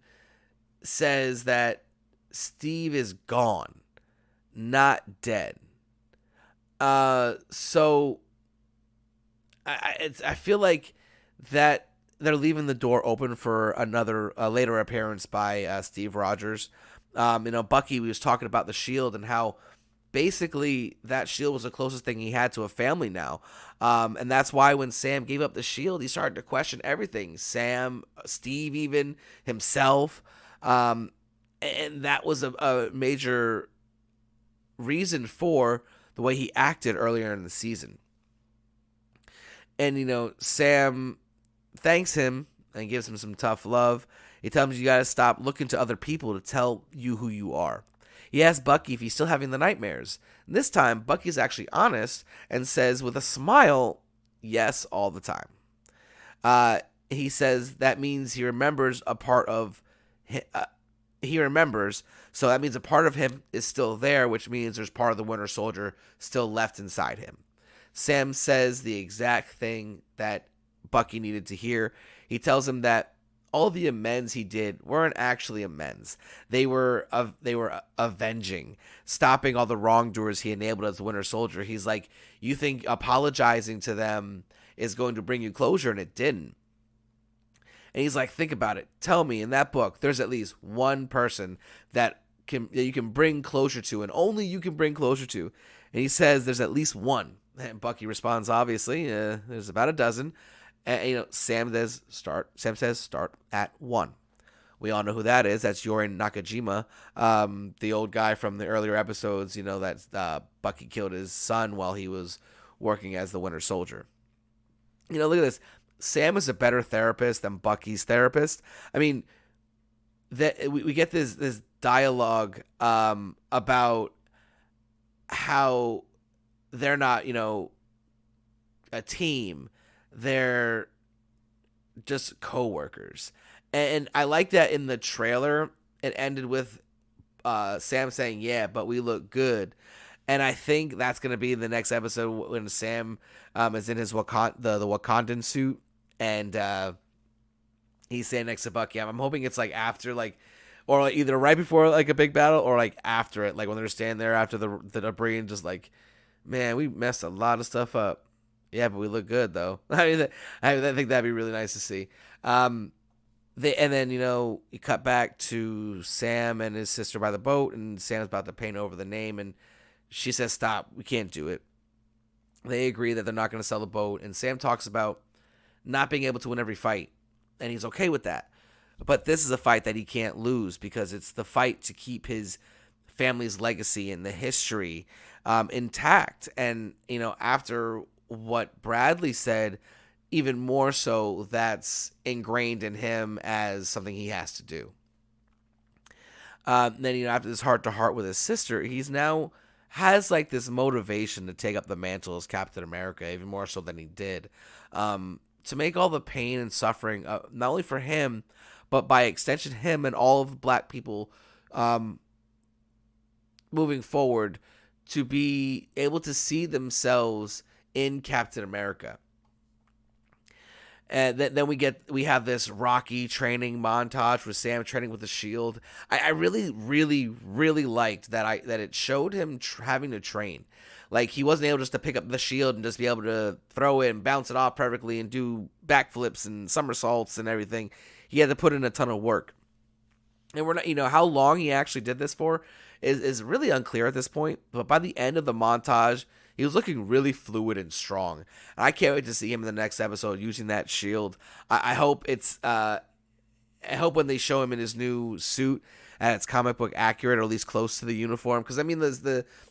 says that Steve is gone, not dead. So I feel like that they're leaving the door open for another later appearance by Steve Rogers. Bucky was talking about the shield and how basically that shield was the closest thing he had to a family now. And that's why when Sam gave up the shield, he started to question everything. Sam, Steve, even himself. And that was a major reason for the way he acted earlier in the season. And, Sam thanks him and gives him some tough love. He tells him you got to stop looking to other people to tell you who you are. He asks Bucky if he's still having the nightmares. And this time, Bucky's actually honest and says with a smile, yes, all the time. He says that means he remembers a part of he remembers, so that means a part of him is still there, which means there's part of the Winter Soldier still left inside him. Sam says the exact thing that Bucky needed to hear. He tells him that all the amends he did weren't actually amends. They were avenging, stopping all the wrongdoers he enabled as the Winter Soldier. He's like, you think apologizing to them is going to bring you closure, and it didn't. And he's like, think about it. Tell me, in that book, there's at least one person that you can bring closure to, and only you can bring closure to. And he says there's at least one. And Bucky responds, obviously, there's about a dozen. And, Sam says start at one. We all know who that is. That's Yorin Nakajima, the old guy from the earlier episodes, that Bucky killed his son while he was working as the Winter Soldier. Look at this. Sam is a better therapist than Bucky's therapist. I mean, we get this dialogue about how they're not, a team. They're just coworkers. And I like that in the trailer, it ended with Sam saying, yeah, but we look good. And I think that's going to be the next episode when Sam is in his the Wakandan suit. And he's standing next to Bucky. I'm hoping it's like after, like, or like either right before like a big battle or like after it. Like when they're standing there after the debris and just like, man, we messed a lot of stuff up. Yeah, but we look good though. I think that'd be really nice to see. And then you cut back to Sam and his sister by the boat, and Sam's about to paint over the name, and she says, "Stop, we can't do it." They agree that they're not going to sell the boat, and Sam talks about not being able to win every fight, and he's okay with that. But this is a fight that he can't lose because it's the fight to keep his family's legacy and the history intact. And after what Bradley said, even more so, that's ingrained in him as something he has to do. Then after this heart-to-heart with his sister, he's now has like this motivation to take up the mantle as Captain America, even more so than he did, to make all the pain and suffering, not only for him, but by extension him and all of the black people moving forward, to be able to see themselves in Captain America. And then we have this Rocky training montage with Sam training with the shield. I really, really, really liked that it showed him having to train. Like, he wasn't able just to pick up the shield and just be able to throw it and bounce it off perfectly and do backflips and somersaults and everything. he had to put in a ton of work. And we're not, how long he actually did this for is really unclear at this point. But by the end of the montage, he was looking really fluid and strong. And I can't wait to see him in the next episode using that shield. I hope I hope when they show him in his new suit and it's comic book accurate, or at least close to the uniform. Because I mean,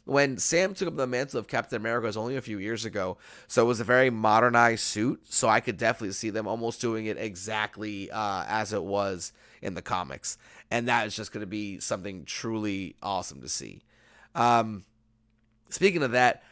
when Sam took up the mantle of Captain America was only a few years ago, so it was a very modernized suit. So I could definitely see them almost doing it exactly as it was in the comics, and that is just going to be something truly awesome to see. Speaking of that,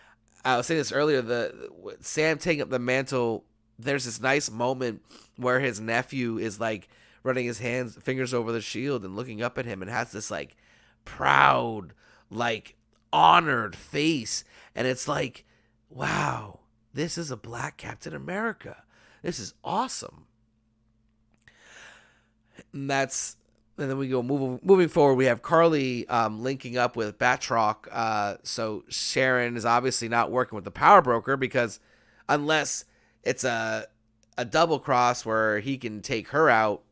I was saying this earlier. Sam taking up the mantle. There's this nice moment where his nephew is like running his fingers over the shield and looking up at him, and has this like proud, like honored face. And it's like, wow, this is a black Captain America. This is awesome. And then we go moving forward. We have Carly linking up with Batroc. So Sharon is obviously not working with the Power Broker, because unless it's a double cross where he can take her out,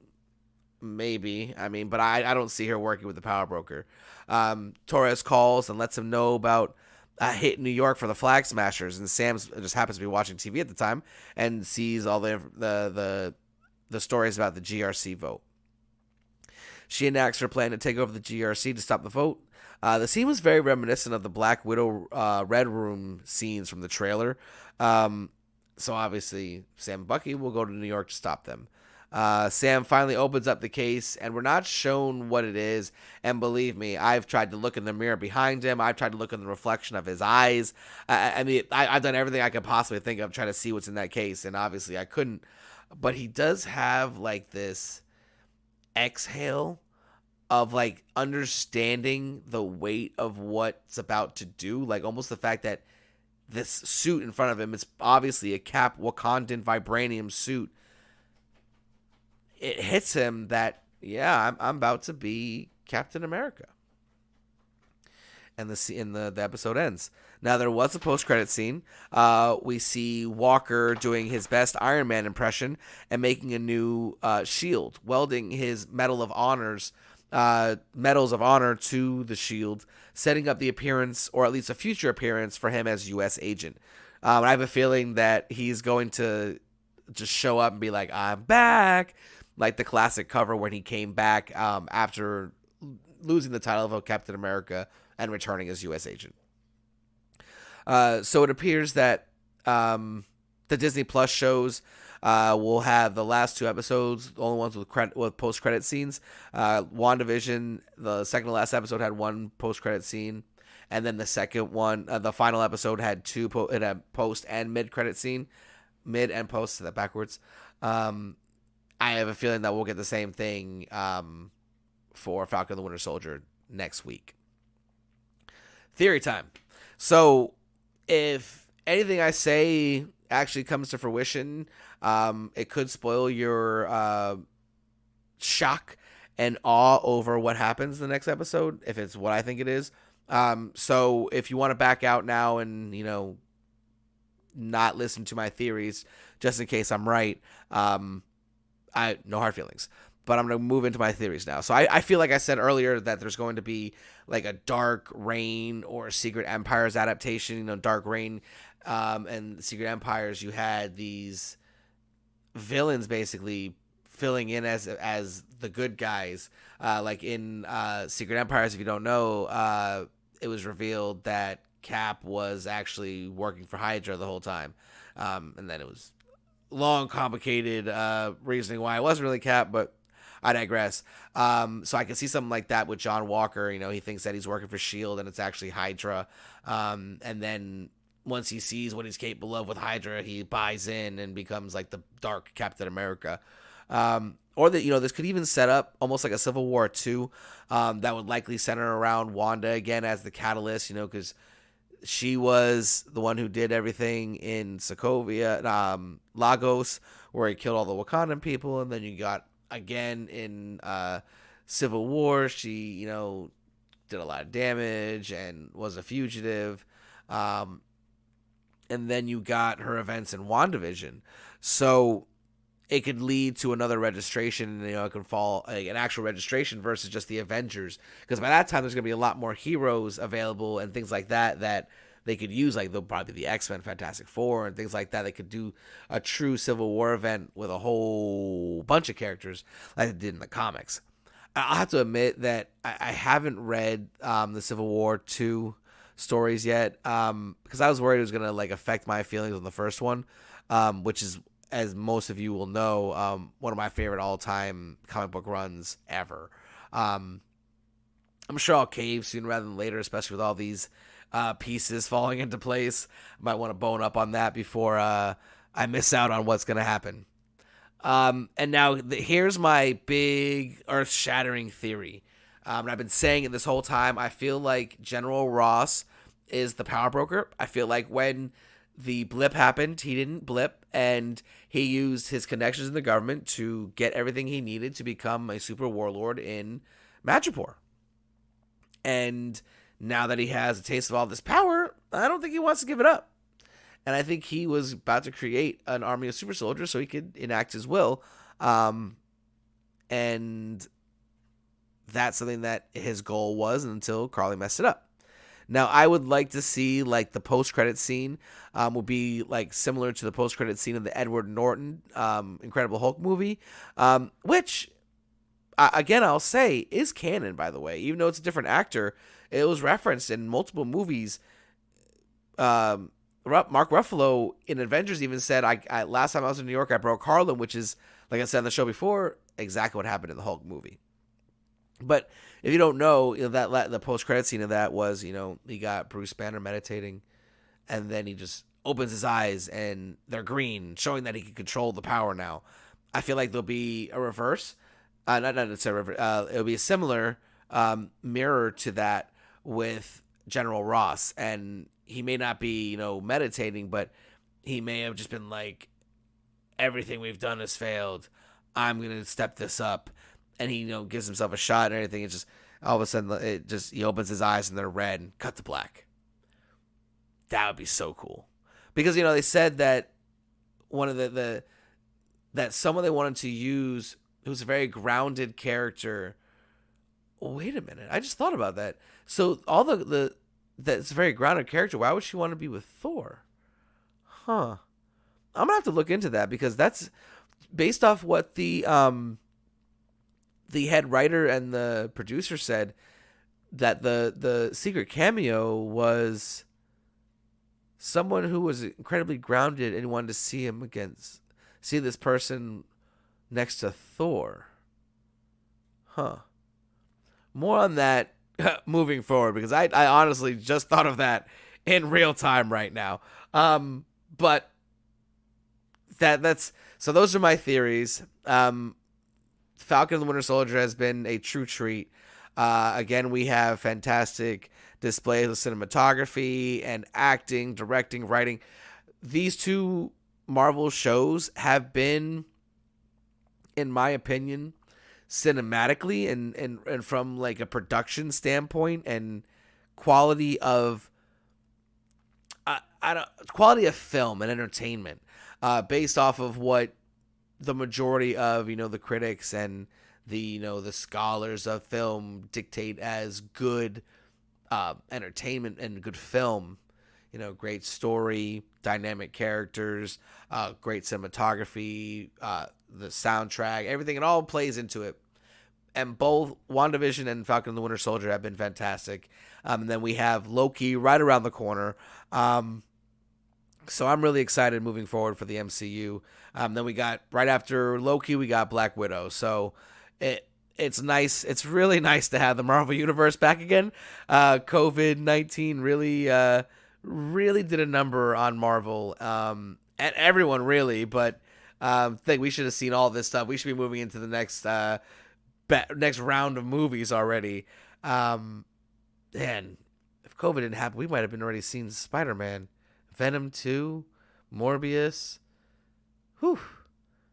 maybe. I mean, but I don't see her working with the Power Broker. Torres calls and lets him know about a hit in New York for the Flag Smashers, and Sam just happens to be watching TV at the time and sees all the stories about the GRC vote. She enacts her plan to take over the GRC to stop the vote. The scene was very reminiscent of the Black Widow Red Room scenes from the trailer. So obviously, Sam and Bucky will go to New York to stop them. Sam finally opens up the case, and we're not shown what it is. And believe me, I've tried to look in the mirror behind him. I've tried to look in the reflection of his eyes. I mean, I've done everything I could possibly think of trying to see what's in that case, and obviously I couldn't. But he does have like this exhale of like understanding the weight of what's about to do. Like almost the fact that this suit in front of him is obviously a Cap Wakandan vibranium suit. It hits him that, yeah, I'm about to be Captain America. And the episode ends. Now, there was a post-credit scene. We see Walker doing his best Iron Man impression and making a new shield, welding his medals of honor to the shield, setting up the appearance, or at least a future appearance, for him as U.S. agent. I have a feeling that he's going to just show up and be like, I'm back, like the classic cover when he came back after losing the title of Captain America and returning as U.S. agent. So it appears that the Disney Plus shows will have the last two episodes, the only ones with post-credit scenes. WandaVision, the second to last episode, had one post-credit scene. And then the second one, the final episode, had it had post and mid-credit scene. Mid and post, so that backwards. I have a feeling that we'll get the same thing for Falcon and the Winter Soldier next week. Theory time. So, if anything I say actually comes to fruition, it could spoil your shock and awe over what happens in the next episode, if it's what I think it is. So, if you want to back out now and, not listen to my theories, just in case I'm right, no hard feelings. But I'm going to move into my theories now. So I feel like I said earlier that there's going to be like a Dark Reign or Secret Empires adaptation. Dark Reign and Secret Empires, you had these villains basically filling in as the good guys. Like in Secret Empires, if you don't know, it was revealed that Cap was actually working for Hydra the whole time. And then it was long, complicated reasoning why it wasn't really Cap, but I digress. So I can see something like that with John Walker. He thinks that he's working for S.H.I.E.L.D. and it's actually Hydra. And then once he sees what he's capable of with Hydra, he buys in and becomes like the dark Captain America. Or that, this could even set up almost like a Civil War 2 that would likely center around Wanda again as the catalyst, because she was the one who did everything in Sokovia, Lagos, where he killed all the Wakandan people. And then you got, again, in Civil War, she, did a lot of damage and was a fugitive. And then you got her events in WandaVision. So it could lead to another registration. It can fall an actual registration versus just the Avengers. Because by that time, there's going to be a lot more heroes available and things like that they could use. Like they'll probably the X-Men, Fantastic Four, and things like that. They could do a true Civil War event with a whole bunch of characters like they did in the comics. I'll have to admit that I haven't read the Civil War 2 stories yet because I was worried it was going to like affect my feelings on the first one, which is, as most of you will know, one of my favorite all-time comic book runs ever. I'm sure I'll cave sooner rather than later, especially with all these pieces falling into place. I might want to bone up on that before I miss out on what's going to happen. And now here's my big earth-shattering theory. And I've been saying it this whole time. I feel like General Ross is the power broker. I feel like when the blip happened, he didn't blip, and he used his connections in the government to get everything he needed to become a super warlord in Madripoor. And now that he has a taste of all this power, I don't think he wants to give it up. And I think he was about to create an army of super soldiers so he could enact his will. And that's something that his goal was until Carly messed it up. Now, I would like to see, like, the post-credit scene would be, like, similar to the post-credit scene of the Edward Norton Incredible Hulk movie, which, again, I'll say, is canon, by the way. Even though it's a different actor, it was referenced in multiple movies. Mark Ruffalo in Avengers even said, I last time I was in New York, I broke Harlem, which is, like I said on the show before, exactly what happened in the Hulk movie. But if you don't know, that the post-credit scene of that was, he got Bruce Banner meditating, and then he just opens his eyes, and they're green, showing that he can control the power now. I feel like there'll be a reverse. Not necessarily reverse. It'll be a similar mirror to that with General Ross, and he may not be, meditating, but he may have just been like, everything we've done has failed. I'm going to step this up. And he, gives himself a shot and everything. It just, all of a sudden, he opens his eyes and they're red and cut to black. That would be so cool. Because, they said that one of that someone they wanted to use who's a very grounded character. Wait a minute. I just thought about that. So all that's a very grounded character. Why would she want to be with Thor? Huh. I'm going to have to look into that because that's based off what the head writer and the producer said, that the secret cameo was someone who was incredibly grounded and wanted to see this person next to Thor. Huh. More on that moving forward, because I honestly just thought of that in real time right now. But that's so those are my theories. Falcon and the Winter Soldier has been a true treat. Again, we have fantastic displays of cinematography and acting, directing, writing. These two Marvel shows have been, in my opinion, cinematically and from like a production standpoint and quality of quality of film and entertainment, based off of what the majority of the critics and the scholars of film dictate as good entertainment and good film. Great story, dynamic characters, great cinematography, the soundtrack, everything, it all plays into it. And both WandaVision and Falcon and the Winter Soldier have been fantastic. And then we have Loki right around the corner. So I'm really excited moving forward for the MCU. Then we got, right after Loki, we got Black Widow. So it's nice. It's really nice to have the Marvel Universe back again. COVID-19 really did a number on Marvel, and everyone really, but I think we should have seen all this stuff. We should be moving into the next round of movies already. And if COVID didn't happen, we might have been already seen Spider-Man, Venom 2, Morbius. Whew.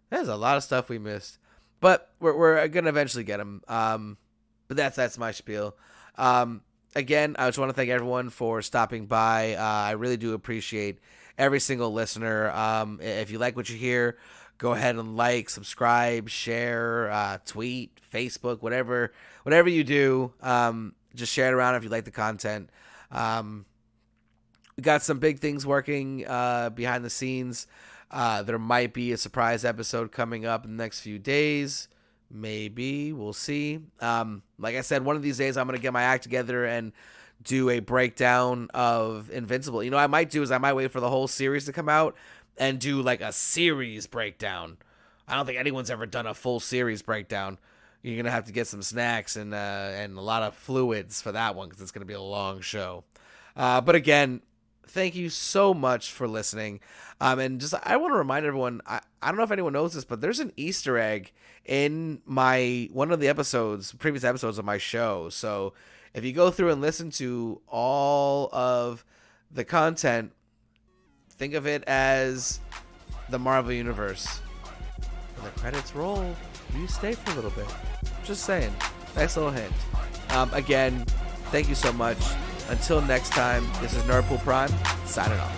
There's a lot of stuff we missed. But we're going to eventually get them. But that's my spiel. Again, I just want to thank everyone for stopping by. I really do appreciate every single listener. If you like what you hear, go ahead and like, subscribe, share, tweet, Facebook, whatever you do. Just share it around if you like the content. We got some big things working behind the scenes. There might be a surprise episode coming up in the next few days. Maybe. We'll see. Like I said, one of these days I'm going to get my act together and do a breakdown of Invincible. You know what I might do is I might wait for the whole series to come out and do like a series breakdown. I don't think anyone's ever done a full series breakdown. You're going to have to get some snacks and a lot of fluids for that one because it's going to be a long show. But again, thank you so much for listening. And just I want to remind everyone, I don't know if anyone knows this, but there's an Easter egg in one of the previous episodes of my show. So if you go through and listen to all of the content, think of it as the Marvel Universe. When the credits roll, you stay for a little bit. Just saying. Nice little hint. Again, thank you so much. Until next time, this is Nerdpool Prime, signing off.